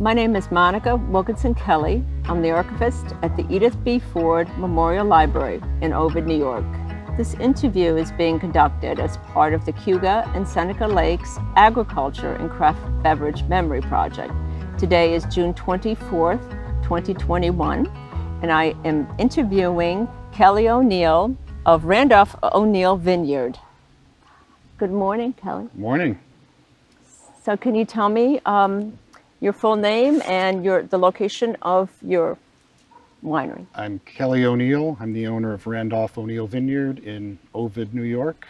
My name is Monica Wilkinson Kelley. I'm the archivist at the Edith B. Ford Memorial Library in Ovid, New York. This interview is being conducted as part of the Cayuga and Seneca Lakes Agriculture and Craft Beverage Memory Project. Today is June 24th, 2021, and I am interviewing Kelley O'Neill of Randolph O'Neill Vineyard. Good morning, Kelley. Morning. So can you tell me your full name and the location of your winery? I'm Kelley O'Neill. I'm the owner of Randolph O'Neill Vineyard in Ovid, New York,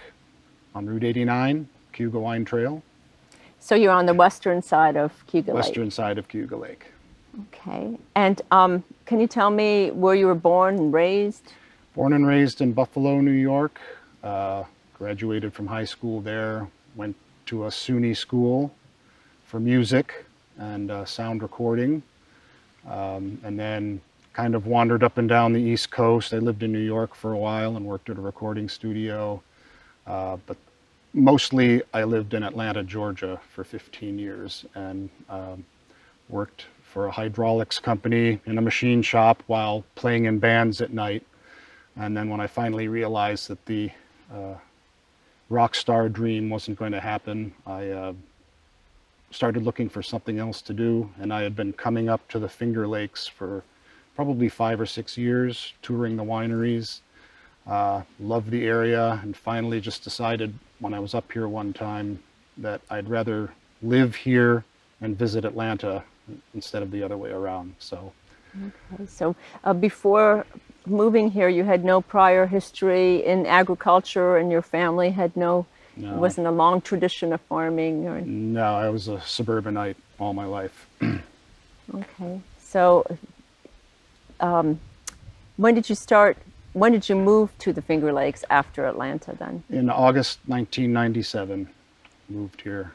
on Route 89, Cayuga Wine Trail. So you're on the western side of Cayuga Lake? Western side of Cayuga Lake. Okay. And can you tell me where you were born and raised? Born and raised in Buffalo, New York. Graduated from high school there. Went to a SUNY school for music and sound recording. And then kind of wandered up and down the East Coast. I lived in New York for a while and worked at a recording studio. But mostly I lived in Atlanta, Georgia for 15 years and worked for a hydraulics company in a machine shop while playing in bands at night. And then when I finally realized that the rock star dream wasn't going to happen, I started looking for something else to do. And I had been coming up to the Finger Lakes for probably 5 or 6 years, touring the wineries. Loved the area, and finally just decided when I was up here one time that I'd rather live here and visit Atlanta instead of the other way around. So, okay. So before moving here, you had no prior history in agriculture, and your family had no, it wasn't a long tradition of farming? Or... No, I was a suburbanite all my life. Okay. So when did you move to the Finger Lakes after Atlanta then? In August 1997, moved here.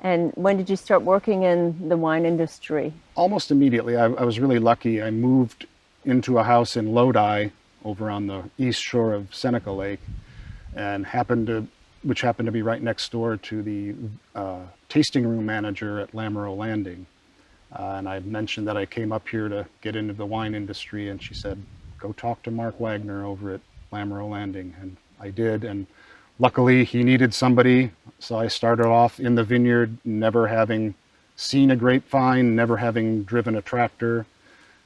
And when did you start working in the wine industry? Almost immediately. I was really lucky. I moved into a house in Lodi over on the east shore of Seneca Lake, and which happened to be right next door to the tasting room manager at Lamoureux Landing. And I mentioned that I came up here to get into the wine industry, and she said, go talk to Mark Wagner over at Lamoureux Landing. And I did, and luckily he needed somebody, so I started off in the vineyard, never having seen a grapevine, never having driven a tractor,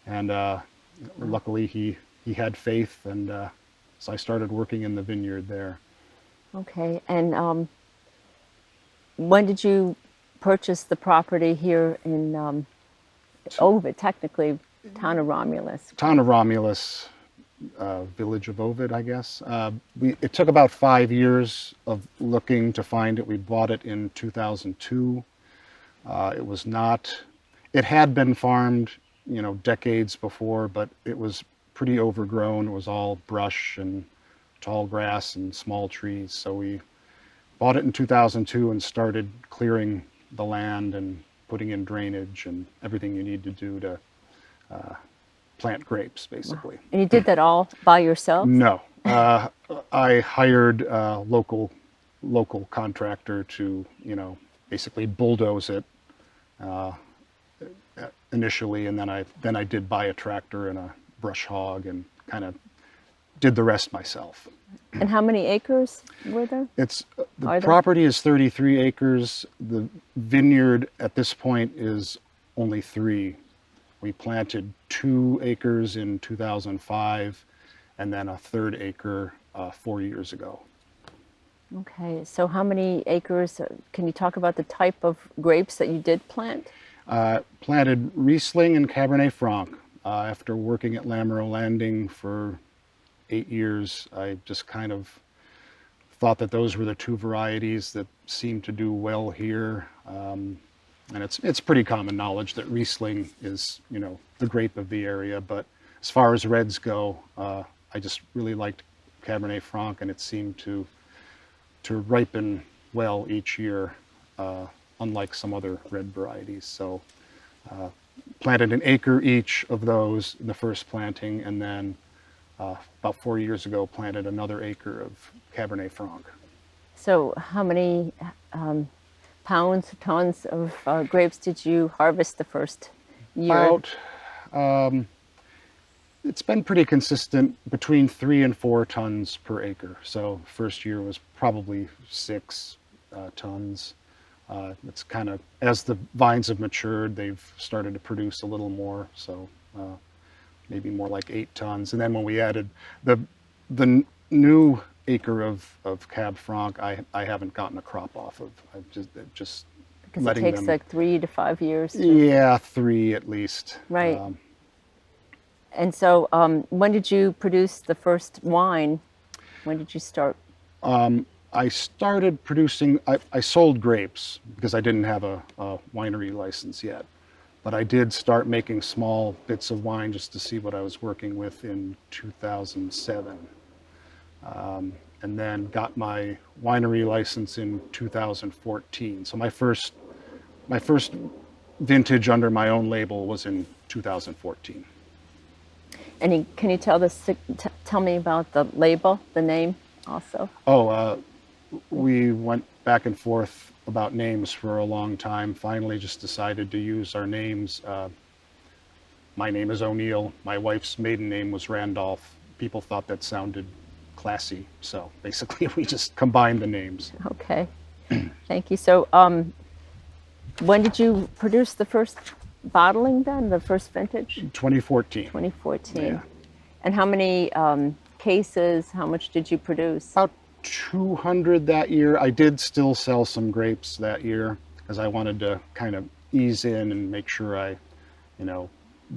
and luckily he had faith, and so I started working in the vineyard there. Okay, and when did you purchase the property here in Ovid, technically town of Romulus? Town of Romulus, village of Ovid, I guess. It took about 5 years of looking to find it. We bought it in 2002. It had been farmed, decades before, but it was pretty overgrown. It was all brush and tall grass and small trees. So we bought it in 2002 and started clearing the land and putting in drainage and everything you need to do to plant grapes, basically. Wow. And you did that all by yourself? No. I hired a local contractor to, basically bulldoze it initially, and then I did buy a tractor and a brush hog and kind of did the rest myself. And how many acres were there? The property is 33 acres. The vineyard at this point is only 3. We planted 2 acres in 2005 and then a 3rd acre 4 years ago. Okay, so how many acres, can you talk about the type of grapes that you did plant? Planted Riesling and Cabernet Franc. After working at Lamoureux Landing for 8 years, I just kind of thought that those were the 2 varieties that seemed to do well here. And it's pretty common knowledge that Riesling is, the grape of the area. But as far as reds go, I just really liked Cabernet Franc, and it seemed to ripen well each year, unlike some other red varieties. So planted an acre each of those in the first planting, and then about 4 years ago planted another acre of Cabernet Franc. So how many pounds, tons of grapes did you harvest the first year? About, it's been pretty consistent between 3 and 4 tons per acre. So first year was probably 6 tons. It's kind of, as the vines have matured, they've started to produce a little more. So maybe more like 8 tons. And then when we added the new acre of Cab Franc, I haven't gotten a crop off of. I've just Because it letting takes them, like 3 to 5 years. yeah, 3 at least. Right. And so when did you produce the first wine? When did you start? I started producing, I sold grapes because I didn't have a winery license yet. But I did start making small bits of wine just to see what I was working with in 2007. And then got my winery license in 2014. So my first vintage under my own label was in 2014. And can you tell me about the label, the name also? We went back and forth about names for a long time. Finally just decided to use our names. My name is O'Neill. My wife's maiden name was Randolph. People thought that sounded classy. So basically we just combined the names. Okay. Thank you. So when did you produce the first bottling then, the first vintage? 2014. 2014. Yeah. And how many cases, how much did you produce? About 200 that year. I did still sell some grapes that year because I wanted to kind of ease in and make sure I,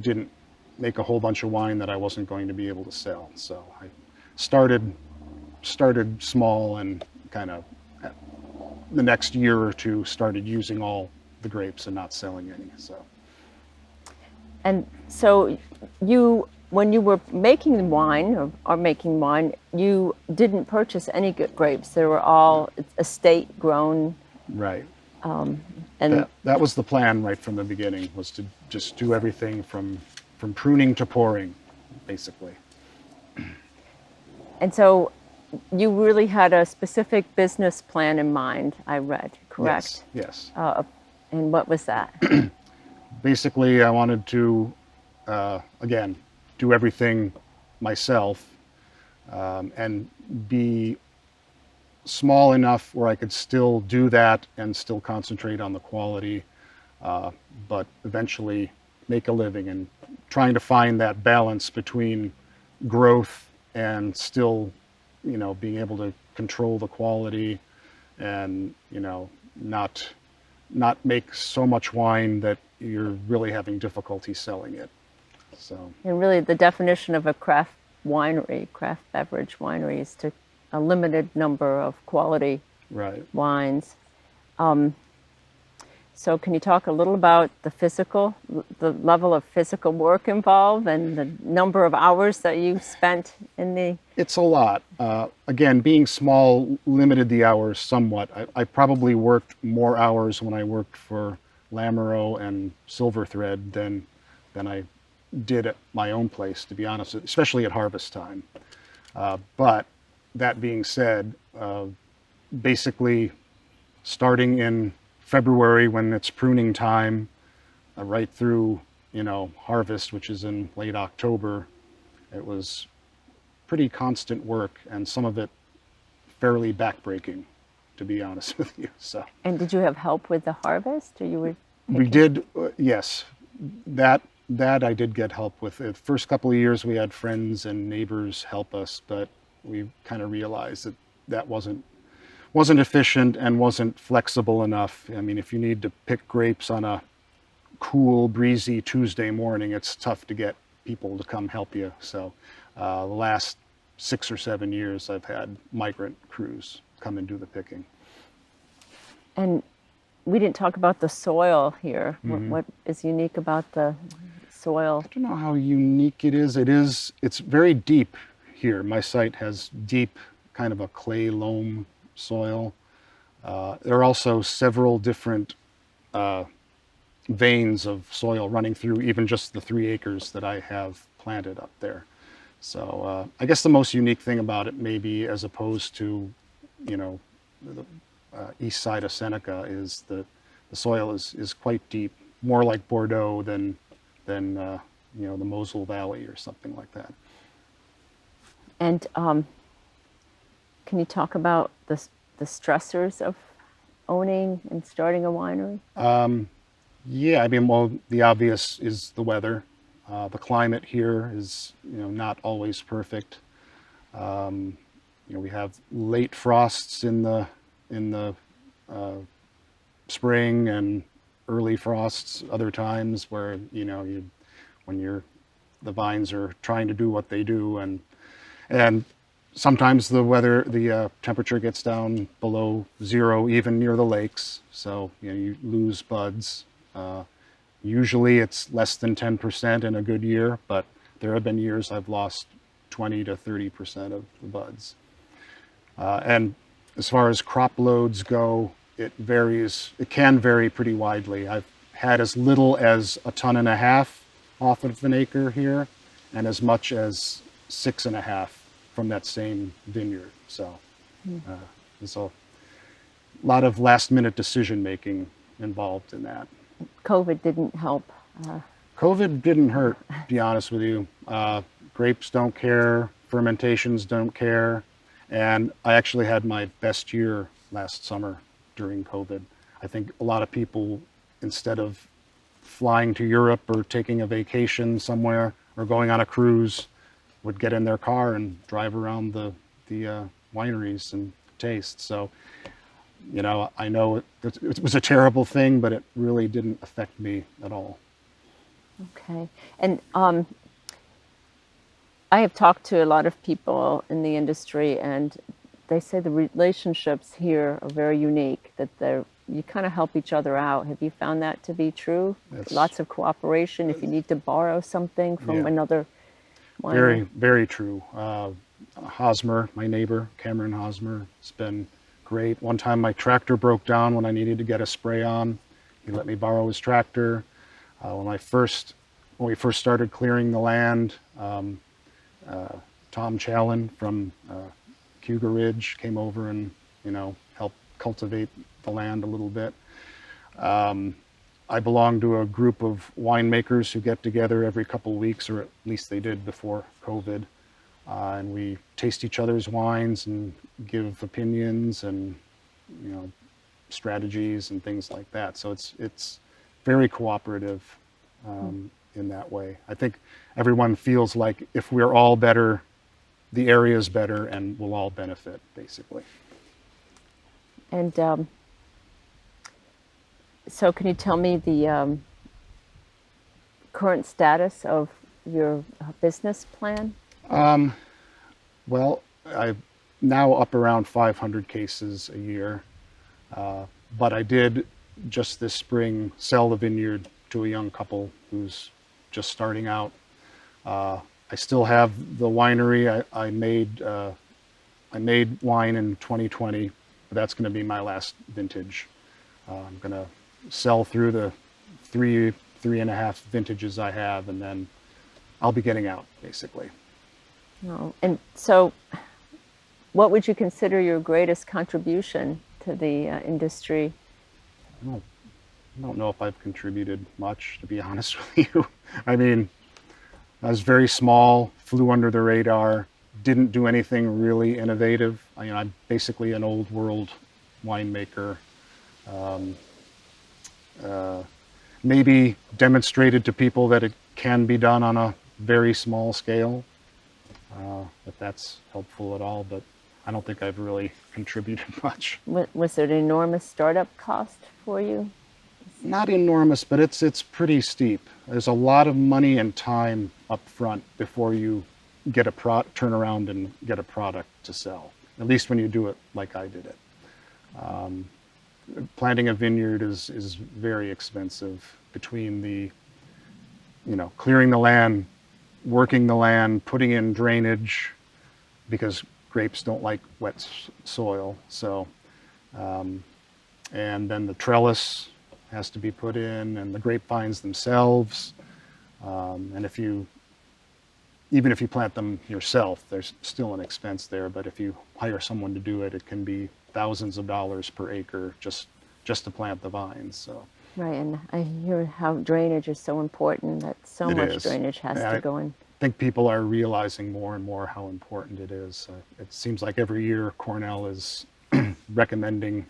didn't make a whole bunch of wine that I wasn't going to be able to sell. So I started small and kind of the next year or two started using all the grapes and not selling any. And so when you were making wine or making wine, you didn't purchase any grapes. They were all estate grown. Right. And that was the plan right from the beginning, was to just do everything from pruning to pouring, basically. And so you really had a specific business plan in mind, I read, correct? Yes. And what was that? Basically, I wanted to, again, do everything myself and be small enough where I could still do that and still concentrate on the quality, but eventually make a living, and trying to find that balance between growth and still, being able to control the quality and, not make so much wine that you're really having difficulty selling it. So. And really the definition of a craft beverage winery is to a limited number of quality wines. So can you talk a little about the level of physical work involved and the number of hours that you spent in the... It's a lot. Again, being small limited the hours somewhat. I probably worked more hours when I worked for Lamoureux and Silver Thread than I did at my own place, to be honest, especially at harvest time. But that being said, basically starting in February when it's pruning time, right through, harvest, which is in late October, it was pretty constant work, and some of it fairly backbreaking, to be honest with you. So. And did you have help with the harvest, or you were? We did, yes. That I did get help with. The first couple of years we had friends and neighbors help us, but we kind of realized that wasn't efficient and wasn't flexible enough. I mean, if you need to pick grapes on a cool, breezy Tuesday morning, it's tough to get people to come help you. So the last 6 or 7 years I've had migrant crews come and do the picking. And we didn't talk about the soil here. Mm-hmm. What is unique about the soil? I don't know how unique it is. It's very deep here. My site has deep, kind of a clay loam soil. There are also several different veins of soil running through even just the 3 acres that I have planted up there. So I guess the most unique thing about it, maybe as opposed to, east side of Seneca is the soil is quite deep, more like Bordeaux than the Mosel Valley or something like that. And can you talk about the stressors of owning and starting a winery? Yeah, I mean, well, the obvious is the weather. The climate here is, not always perfect. We have late frosts in the spring and early frosts other times where, when the vines are trying to do what they do, and sometimes the temperature gets down below zero, even near the lakes. So, you lose buds. Usually it's less than 10% in a good year, but there have been years I've lost 20 to 30% of the buds. And as far as crop loads go, it varies. It can vary pretty widely. I've had as little as 1.5 tons off of an acre here, and as much as 6.5 from that same vineyard. So there's a lot of last-minute decision making involved in that. COVID didn't help. COVID didn't hurt, to be honest with you. Grapes don't care, fermentations don't care, and I actually had my best year last summer during COVID. I think a lot of people, instead of flying to Europe or taking a vacation somewhere or going on a cruise, would get in their car and drive around the wineries and taste. So, I know it was a terrible thing, but it really didn't affect me at all. Okay. And I have talked to a lot of people in the industry, and they say the relationships here are very unique, that you kind of help each other out. Have you found that to be true? Lots of cooperation if you need to borrow something from another winery? Very, very true. Hosmer, my neighbor, Cameron Hosmer, has been great. One time my tractor broke down when I needed to get a spray on. He let me borrow his tractor. When we first started clearing the land, Tom Challen from Cougar Ridge came over and helped cultivate the land a little bit. I belong to a group of winemakers who get together every couple of weeks, or at least they did before COVID, and we taste each other's wines and give opinions and strategies and things like that. So it's very cooperative in that way. I think everyone feels like if we're all better, the area is better, and we'll all benefit, basically. And so can you tell me the current status of your business plan? Well, I'm now up around 500 cases a year, but I did just this spring sell the vineyard to a young couple who's just starting out. I still have the winery. I made wine in 2020, but that's going to be my last vintage. I'm going to sell through the three and a half vintages I have, and then I'll be getting out, basically. Oh, and so what would you consider your greatest contribution to the industry? I don't know if I've contributed much, to be honest with you. I mean, I was very small, flew under the radar, didn't do anything really innovative. I'm basically an old world winemaker. Maybe demonstrated to people that it can be done on a very small scale, if that's helpful at all, but I don't think I've really contributed much. Was it an enormous startup cost for you? Not enormous, but it's pretty steep. There's a lot of money and time up front before you get turn around and get a product to sell, at least when you do it like I did it. Planting a vineyard is very expensive, between the, clearing the land, working the land, putting in drainage, because grapes don't like wet soil. So, and then the trellis has to be put in, and the grapevines themselves. And even if you plant them yourself, there's still an expense there. But if you hire someone to do it, it can be thousands of dollars per acre just to plant the vines. So Right, and I hear how drainage is so important, that so it much is. drainage has And to I go in. think people are realizing more and more how important it is. It seems like every year Cornell is recommending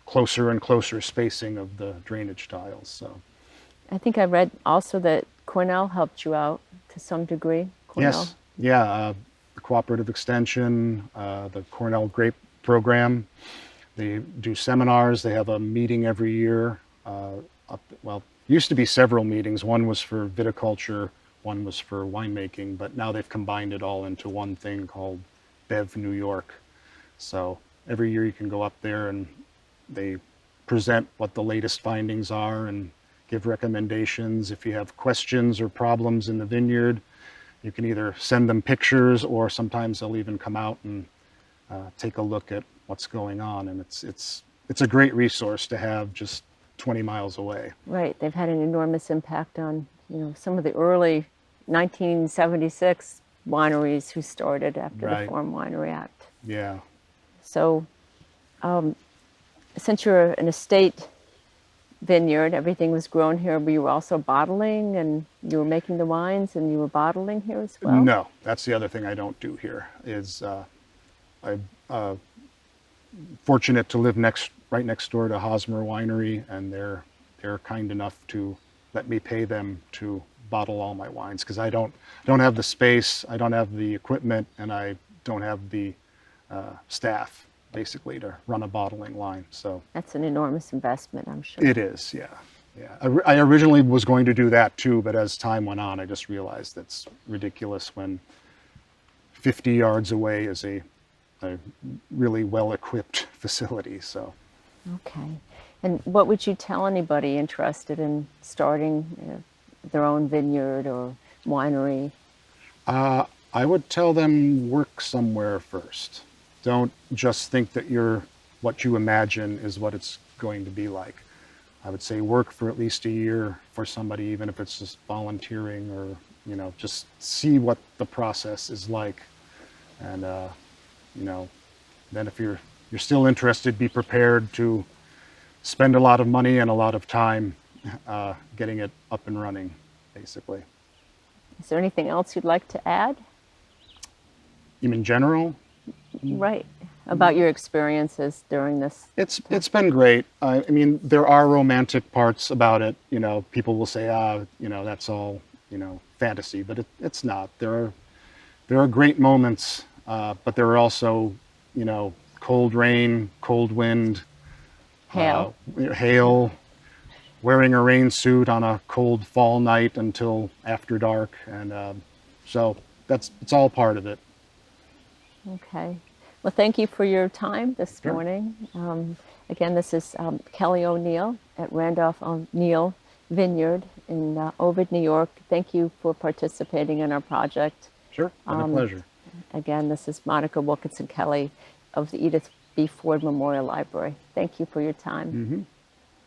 closer and closer spacing of the drainage tiles. So I think I read also that Cornell helped you out to some degree. Cornell. yes, yeah, the cooperative extension, the Cornell Grape Program. They do seminars. They have a meeting every year. Well, used to be several meetings. One was for viticulture, one was for winemaking, but now they've combined it all into one thing called Bev New York. So every year you can go up there and they present what the latest findings are and give recommendations. If you have questions or problems in the vineyard, you can either send them pictures, or sometimes they'll even come out and take a look at what's going on. And it's a great resource to have just 20 miles away. Right, they've had an enormous impact on, some of the early 1976 wineries who started after Right. the Farm Winery Act. Yeah. So, since you're an estate vineyard, everything was grown here, but you were also bottling, and you were making the wines, and you were bottling here as well? No, that's the other thing I don't do here. Is I'm fortunate to live right next door to Hosmer Winery, and they're kind enough to let me pay them to bottle all my wines, because I don't have the space, I don't have the equipment, and I don't have the staff basically to run a bottling line. So That's an enormous investment, I'm sure. it is, yeah. Yeah, I originally was going to do that too, but as time went on, I just realized that's ridiculous when 50 yards away is a really well-equipped facility. So Okay. And what would you tell anybody interested in starting their own vineyard or winery? I would tell them, work somewhere first. Don't just think that what you imagine is what it's going to be like. I would say work for at least a year for somebody, even if it's just volunteering, or just see what the process is like. And then if you're still interested, be prepared to spend a lot of money and a lot of time getting it up and running, basically. Is there anything else you'd like to add? In general, Right. About your experiences during this? it's been great. I mean, there are romantic parts about it. People will say, that's all, fantasy, but it's not. There are great moments, but there are also, cold rain, cold wind, Hail. Hail, wearing a rain suit on a cold fall night until after dark, and so it's all part of it. Okay. Well, thank you for your time this Sure. morning. Again, this is Kelley O'Neill at Randolph O'Neill Vineyard in Ovid, New York. Thank you for participating in our project. Sure, been a pleasure. Again, this is Monica Wilkinson Kelley of the Edith B. Ford Memorial Library. Thank you for your time. Mm-hmm.